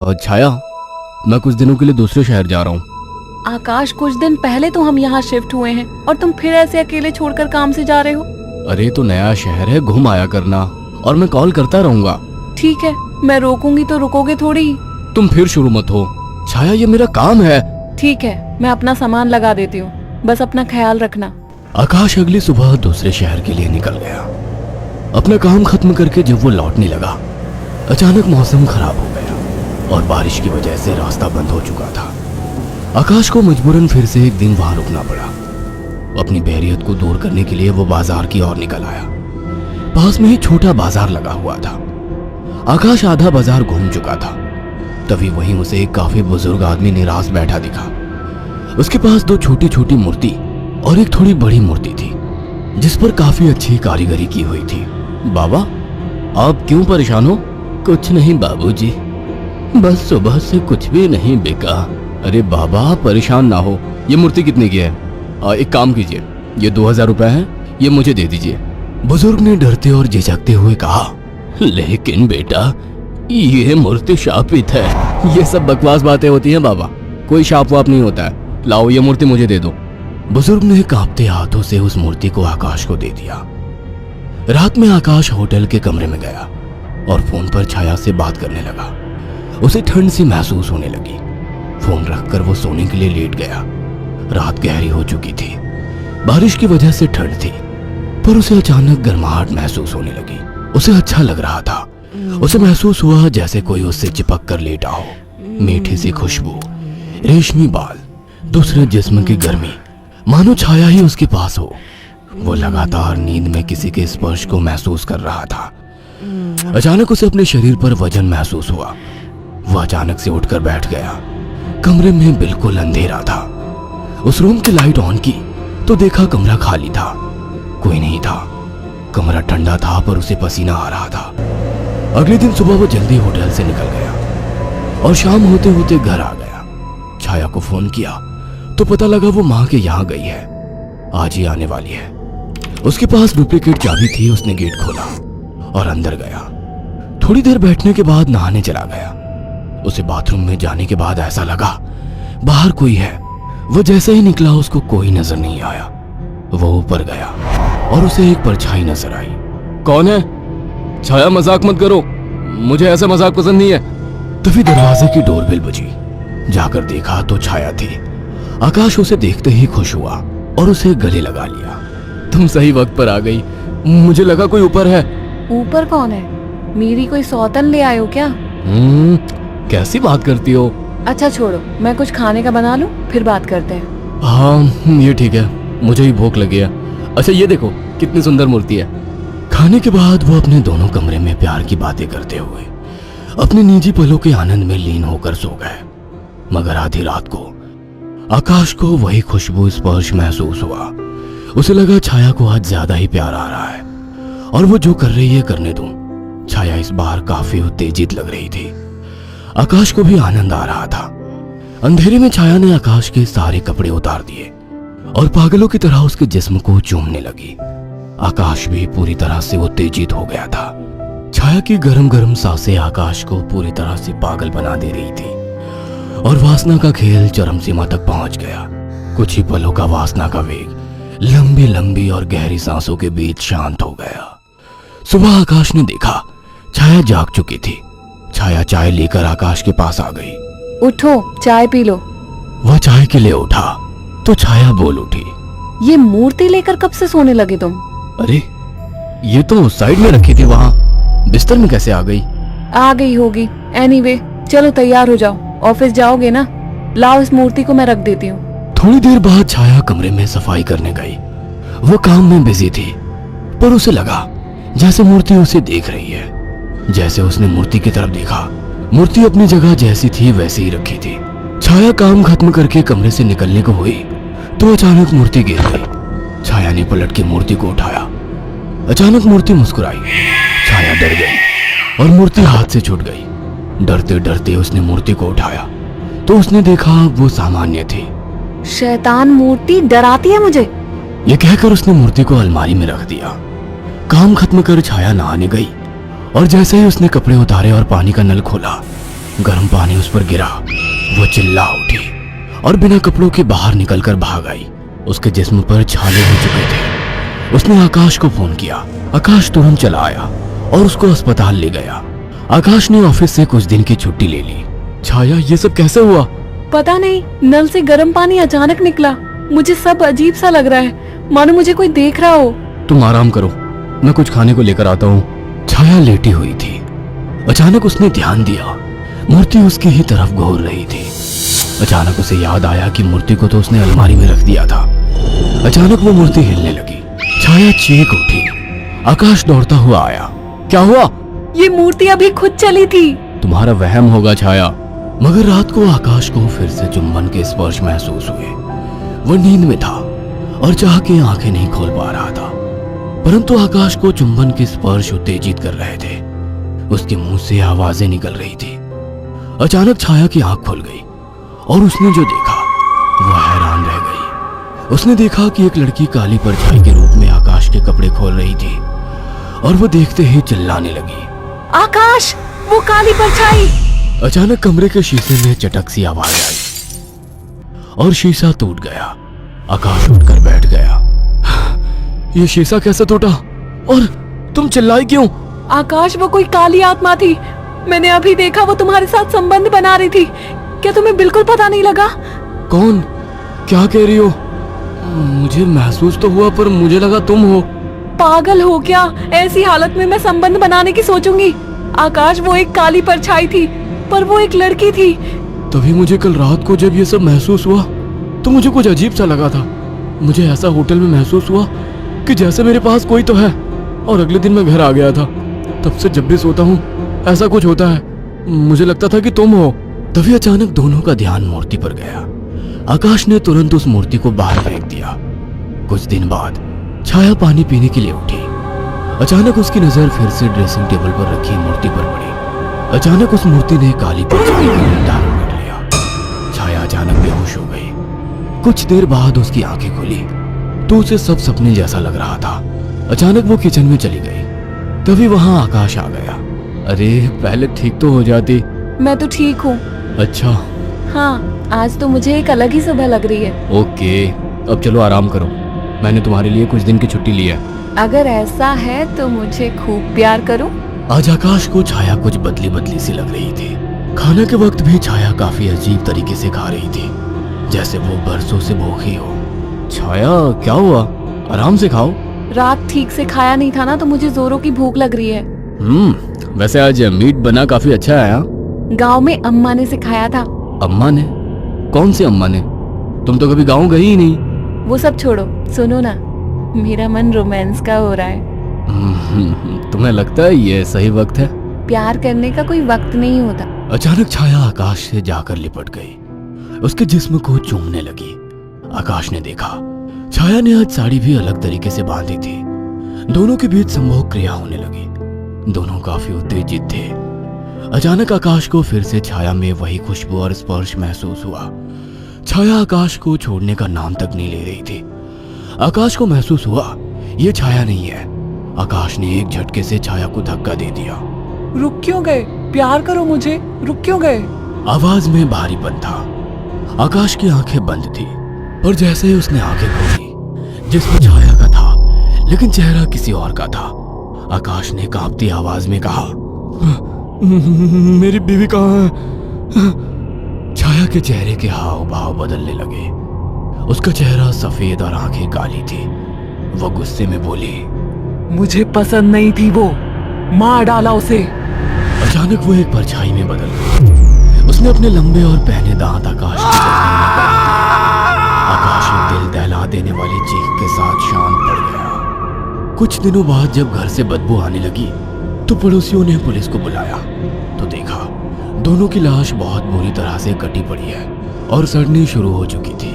छाया, मैं कुछ दिनों के लिए दूसरे शहर जा रहा हूँ। आकाश, कुछ दिन पहले तो हम यहाँ शिफ्ट हुए हैं और तुम फिर ऐसे अकेले छोड़कर काम से जा रहे हो। अरे तो नया शहर है, घूम आया करना, और मैं कॉल करता रहूंगा। ठीक है, मैं रोकूंगी तो रुकोगे थोड़ी ही। तुम फिर शुरू मत हो छाया, ये मेरा काम है। ठीक है, मैं अपना सामान लगा देती हूँ, बस अपना ख्याल रखना। आकाश अगली सुबह दूसरे शहर के लिए निकल गया। अपना काम खत्म करके जब वो लौटने लगा, अचानक मौसम खराब हो गया और बारिश की वजह से रास्ता बंद हो चुका था। आकाश को मजबूरन फिर से एक दिन वहां रुकना पड़ा। अपनी बोरियत को दूर करने के लिए वो बाजार की ओर निकल आया। पास में ही छोटा बाजार लगा हुआ था। आकाश आधा बाजार घूम चुका था, तभी वहीं उसे एक काफी बुजुर्ग आदमी निराश बैठा दिखा। उसके पास दो छोटी छोटी मूर्ति और एक थोड़ी बड़ी मूर्ति थी, जिस पर काफी अच्छी कारीगरी की हुई थी। बाबा, आप क्यों परेशान हो? कुछ नहीं बाबूजी, बस सुबह से कुछ भी नहीं बिका। अरे बाबा, आप परेशान ना हो। ये मूर्ति कितने की है? एक काम कीजिए, ये 2000 रुपए है, ये मुझे दे दीजिए। बुजुर्ग ने डरते और झिझकते हुए कहा, लेकिन बेटा, ये मूर्ति शापित है। ये सब बकवास बातें होती हैं बाबा, कोई शाप वाप नहीं होता है। लाओ, ये मूर्ति मुझे दे दो। बुजुर्ग ने कांपते हाथों से उस मूर्ति को आकाश को दे दिया। रात में आकाश होटल के कमरे में गया और फोन पर छाया से बात करने लगा। उसे ठंड सी महसूस होने लगी। फोन रखकर वो सोने के लिए लेट गया। रात गहरी हो चुकी थी, बारिश की वजह से ठंड थी, पर उसे अचानक गर्माहट महसूस होने लगी। उसे अच्छा लग रहा था। उसे महसूस हुआ जैसे कोई उससे चिपक कर लेटा हो। मीठी सी खुशबू, रेशमी बाल, दूसरे जिस्म की गर्मी, मानो छाया ही उसके पास हो। वो लगातार नींद में किसी के स्पर्श को महसूस कर रहा था। अचानक उसे अपने शरीर पर वजन महसूस हुआ। वो अचानक से उठकर बैठ गया। कमरे में बिल्कुल अंधेरा था। उस रूम की लाइट ऑन की तो देखा कमरा खाली था, कोई नहीं था। कमरा ठंडा था पर उसे पसीना आ रहा था। अगले दिन सुबह वो जल्दी होटल से निकल गया और शाम होते होते घर आ गया। छाया को फोन किया तो पता लगा वो माँ के यहाँ गई है, आज ही आने वाली है। उसके पास डुप्लीकेट चाबी थी। उसने गेट खोला और अंदर गया। थोड़ी देर बैठने के बाद नहाने चला गया। उसे बाथरूम में जाने के बाद ऐसा लगा बाहर कोई है। वो जैसे ही निकला उसको कोई नजर नहीं आया। वो ऊपर गया और उसे एक परछाई नजर आई। कौन है? छाया, मजाक मत करो, मुझे ऐसा मजाक पसंद नहीं है। तभी दरवाजे की डोरबेल बजी। जाकर देखा तो छाया थी। आकाश उसे देखते ही खुश हुआ और उसे गले लगा लिया। तुम सही वक्त पर आ गई, मुझे लगा कोई ऊपर है। ऊपर कौन है? मेरी कोई सौतन ले आए हो क्या? कैसी बात करती हो? अच्छा छोड़ो, मैं कुछ खाने का बना लूं, फिर बात करते हैं। हाँ ये ठीक है, मुझे ही भूख लगी है। अच्छा ये देखो कितनी सुंदर मूर्ति है। खाने के बाद वो अपने दोनों कमरे में प्यार की बातें करते हुए अपने निजी पलों के आनंद में लीन होकर सो गए। मगर आधी रात को आकाश को वही खुशबू स्पर्श महसूस हुआ। उसे लगा छाया को आज ज्यादा ही प्यार आ रहा है और वो जो कर रही है करने दूं। छाया इस बार काफी उत्तेजित लग रही थी। आकाश को भी आनंद आ रहा था। अंधेरे में छाया ने आकाश के सारे कपड़े उतार दिए और पागलों की तरह उसके जिस्म को चूमने लगी। आकाश भी पूरी तरह से उत्तेजित हो गया था। छाया की गरम गरम सांसें आकाश को पूरी तरह से पागल बना दे रही थी और वासना का खेल चरम सीमा तक पहुंच गया। कुछ ही पलों का वासना का वेग लंबी लंबी और गहरी सांसों के बीच शांत हो गया। सुबह आकाश ने देखा छाया जाग चुकी थी। छाया चाय लेकर आकाश के पास आ गई। उठो, चाय पी लो। वह चाय के लिए उठा तो छाया बोल उठी, ये मूर्ति लेकर कब से सोने लगे तुम? अरे ये तो साइड में रखी थी, वहां बिस्तर में कैसे आ गई? आ गई होगी। एनीवे, चलो तैयार हो जाओ, ऑफिस जाओगे ना? लाओ, इस मूर्ति को मैं रख देती हूँ। थोड़ी देर बाद छाया कमरे में सफाई करने गई। वो काम में बिजी थी, पर उसे लगा जैसे मूर्ति उसे देख रही है। जैसे उसने मूर्ति की तरफ देखा, मूर्ति अपनी जगह जैसी थी वैसे ही रखी थी। छाया काम खत्म करके कमरे से निकलने को हुई तो अचानक मूर्ति गिर गई। छाया ने पलट के मूर्ति को उठाया। अचानक मूर्ति मुस्कुराई। छाया डर गई और मूर्ति हाथ से छूट गई। डरते डरते उसने मूर्ति को उठाया तो उसने देखा वो सामान्य थी। शैतान मूर्ति, डराती है मुझे। ये कहकर उसने मूर्ति को अलमारी में रख दिया। काम खत्म कर छाया नहाने गई और जैसे ही उसने कपड़े उतारे और पानी का नल खोला, गर्म पानी उस पर गिरा। वो चिल्ला उठी और बिना कपड़ों के बाहर निकलकर भाग आई। उसके जिस्म पर छाले हो चुके थे। उसने आकाश को फोन किया। आकाश तुरंत चला आया और उसको अस्पताल ले गया। आकाश ने ऑफिस से कुछ दिन की छुट्टी ले ली। छाया, ये सब कैसे हुआ? पता नहीं, नल से गर्म पानी अचानक निकला। मुझे सब अजीब सा लग रहा है, मानो मुझे कोई देख रहा हो। तुम आराम करो, मैं कुछ खाने को लेकर आता हूँ। छाया लेटी हुई थी। अचानक उसने ध्यान दिया, मूर्ति उसकी ही तरफ घूर रही थी। अचानक उसे याद आया कि मूर्ति को तो उसने अलमारी में रख दिया था। अचानक वो मूर्ति हिलने लगी। छाया चीख उठी। आकाश दौड़ता हुआ आया। क्या हुआ? ये मूर्ति अभी खुद चली थी। तुम्हारा वहम होगा छाया। मगर रात को आकाश को फिर से चुंबन के स्पर्श महसूस हुए। वो नींद में था और चाह के आंखें नहीं खोल पा रहा था, परंतु आकाश को चुंबन के स्पर्श उत्तेजित कर रहे थे। उसके मुंह से आवाजें निकल रही थी। अचानक छाया की आंख खुल गई और उसने जो देखा वो हैरान रह गई। उसने देखा कि एक लड़की काली परछाई के रूप में आकाश के कपड़े खोल रही थी और वो देखते ही चिल्लाने लगी। आकाश, वो काली परछाई! अचानक कमरे के शीशे में चटक सी आवाज आई और शीशा टूट गया। आकाश उठकर बैठ गया। ये शीशा कैसे टूटा? और तुम चिल्लाई क्यों? आकाश, वो कोई काली आत्मा थी। मैंने अभी देखा, वो तुम्हारे साथ संबंध बना रही थी। क्या तुम्हें बिल्कुल पता नहीं लगा? कौन? क्या कह रही हो? मुझे महसूस तो हुआ, पर मुझे लगा तुम हो। पागल हो क्या? ऐसी हालत में मैं संबंध बनाने की सोचूंगी? आकाश, वो एक काली परछाई थी, पर वो एक लड़की थी। तभी मुझे कल रात को जब ये सब महसूस हुआ तो मुझे कुछ अजीब सा लगा था। मुझे ऐसा होटल में महसूस हुआ कि जैसे मेरे पास कोई तो है। और अगले दिन मैं घर आ गया था। तब से जब भी सोता हूँ ऐसा कुछ होता है। मुझे लगता था कि तुम हो। तभी अचानक दोनों का ध्यान मूर्ति पर गया। आकाश ने तुरंत उस मूर्ति को बाहर फेंक दिया। कुछ दिन बाद छाया पानी पीने के लिए उठी। अचानक उसकी नजर फिर से ड्रेसिंग टेबल पर रखी मूर्ति पर पड़ी। अचानक उस मूर्ति ने काली परछाई का रूप धारण कर लिया। छाया अचानक बेहोश हो गई। कुछ देर बाद उसकी आंखें खुली तो उसे सब सपने जैसा लग रहा था। अचानक वो किचन में चली गई। तभी वहां आकाश आ गया। अरे, पहले ठीक तो हो जाती। मैं तो ठीक हूँ। अच्छा। हाँ, आज तो मुझे एक अलग ही सुबह लग रही है। ओके, अब चलो आराम करो। मैंने तुम्हारे लिए कुछ दिन की छुट्टी ली है। अगर ऐसा है तो मुझे खूब प्यार करो। आज आकाश को छाया कुछ बदली बदली सी लग रही थी। खाने के वक्त भी छाया काफी अजीब तरीके से खा रही थी, जैसे वो बरसों से भूखी हो। छाया, क्या हुआ? आराम से खाओ। रात ठीक से खाया नहीं था ना, तो मुझे जोरों की भूख लग रही है। वैसे आज मीट बना काफी अच्छा है। हाँ? गांव में अम्मा ने सिखाया था। अम्मा ने? कौन सी अम्मा ने? तुम तो कभी गांव गई ही नहीं। वो सब छोड़ो, सुनो ना, मेरा मन रोमांस का हो रहा है। तुम्हें लगता है ये सही वक्त है? प्यार करने का कोई वक्त नहीं होता। अचानक छाया आकाश से जाकर लिपट गई। उसके जिस्म को चूमने लगी। आकाश ने देखा छाया ने आज साड़ी भी अलग तरीके से बांधी थी। दोनों के बीच संभोग क्रिया होने लगी। दोनों काफी उत्तेजित थे। अचानक आकाश को फिर से छाया में वही खुशबू और स्पर्श महसूस हुआ। छाया आकाश को छोड़ने का नाम तक नहीं ले रही थी। आकाश को महसूस हुआ ये छाया नहीं है। आकाश ने एक झटके से छाया को धक्का दे दिया। रुक क्यों गए? प्यार करो मुझे, रुक क्यों गए? आवाज में भारीपन था। आकाश की आंखें बंद थी, और जैसे ही उसने आंखें खोली, जिसमें छाया का था लेकिन चेहरा किसी और का था। आकाश ने कांपती आवाज में कहा, मेरी बीवी कहाँ है? छाया के चेहरे के हाव भाव बदलने लगे। उसका चेहरा सफेद और आंखें काली थी। वो गुस्से में बोली, मुझे पसंद नहीं थी वो, मार डाला उसे। अचानक वो एक परछाई में बदल गई। उसने अपने लंबे और पहने दांत आकाश की गर्दन में गाड़ दिए। आकाश एक दिल दहला देने वाली चीख के साथ शांत पड़ गया। कुछ दिनों बाद जब घर से बदबू आने लगी तो पड़ोसियों ने पुलिस को बुलाया तो देखा दोनों की लाश बहुत बुरी तरह से कटी पड़ी है और सड़नी शुरू हो चुकी थी।